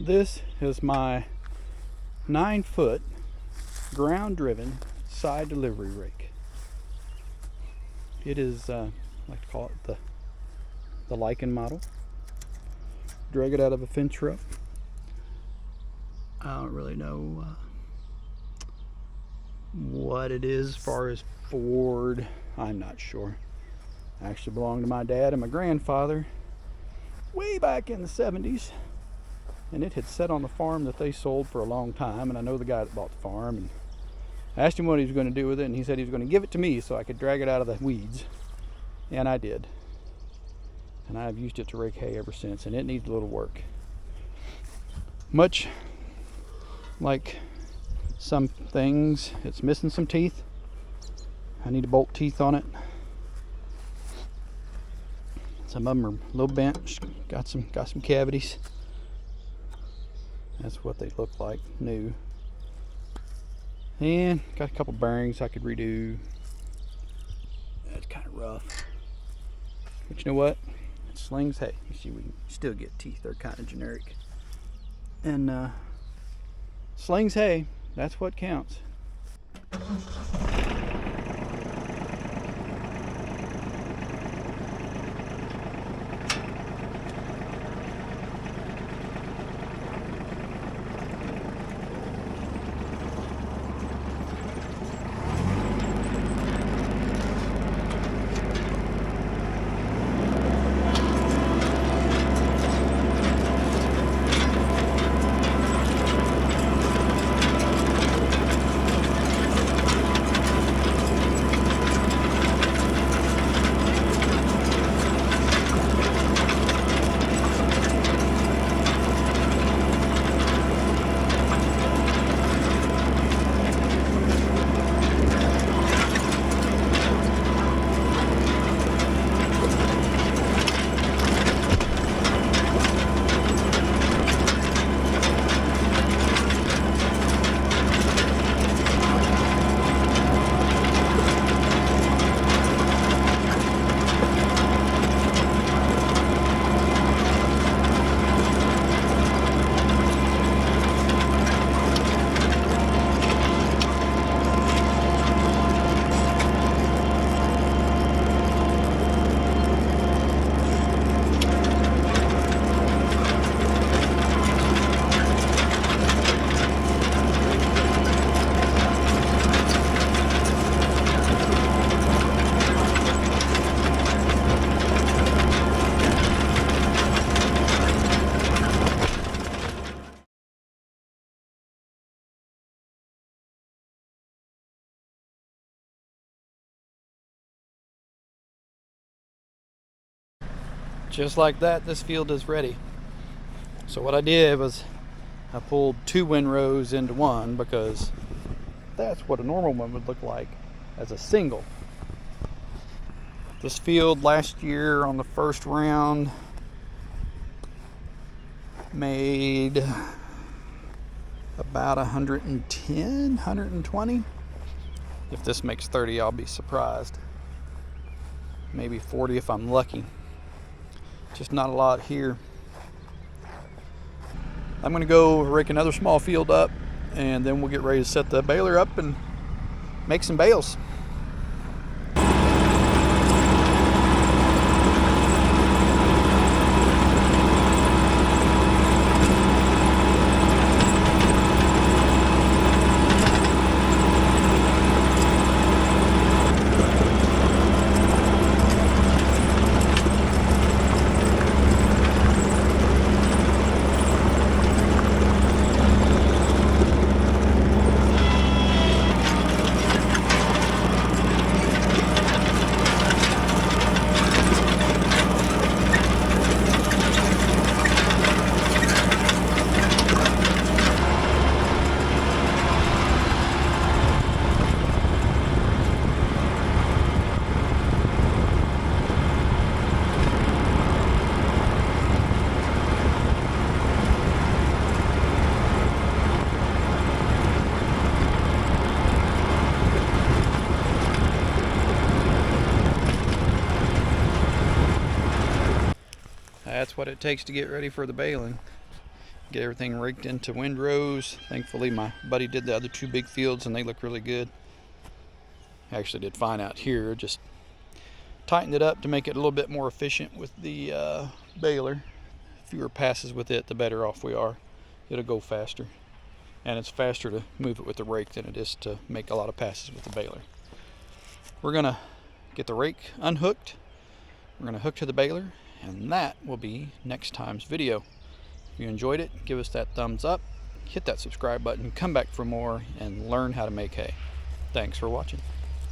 This is my 9-foot ground driven side delivery rake. It is, I like to call it the Raking model. Drag it out of a fence row. I don't really know what it is as far as Ford. I'm not sure. It actually belonged to my dad and my grandfather way back in the 70s. And it had sat on the farm that they sold for a long time, and I know the guy that bought the farm, and I asked him what he was going to do with it, and he said he was going to give it to me so I could drag it out of the weeds, and I did. And I've used it to rake hay ever since, and it needs a little work. Much like some things, it's missing some teeth. I need to bolt teeth on it. Some of them are a little bent, got some cavities. That's what they look like, new. And got a couple bearings I could redo. That's kind of rough. But you know what? It slings hay. You see, we can still get teeth. They're kind of generic. And slings hay, that's what counts. Just like that, this field is ready. So what I did was I pulled 2 windrows into one because that's what a normal one would look like as a single. This field last year on the first round made about 110, 120. If this makes 30, I'll be surprised. Maybe 40 if I'm lucky. Just not a lot here. I'm going to go rake another small field up, and then we'll get ready to set the baler up and make some bales. That's what it takes to get ready for the baling. get everything raked into windrows. Thankfully my buddy did the other 2 big fields and they look really good. Actually did fine out here, just tightened it up to make it a little bit more efficient with the baler. Fewer passes with it, the better off we are. It'll go faster, and it's faster to move it with the rake than it is to make a lot of passes with the baler. We're gonna get the rake unhooked, we're gonna hook to the baler, and that will be next time's video. If you enjoyed it, give us that thumbs up, hit that subscribe button, come back for more, and learn how to make hay. Thanks for watching.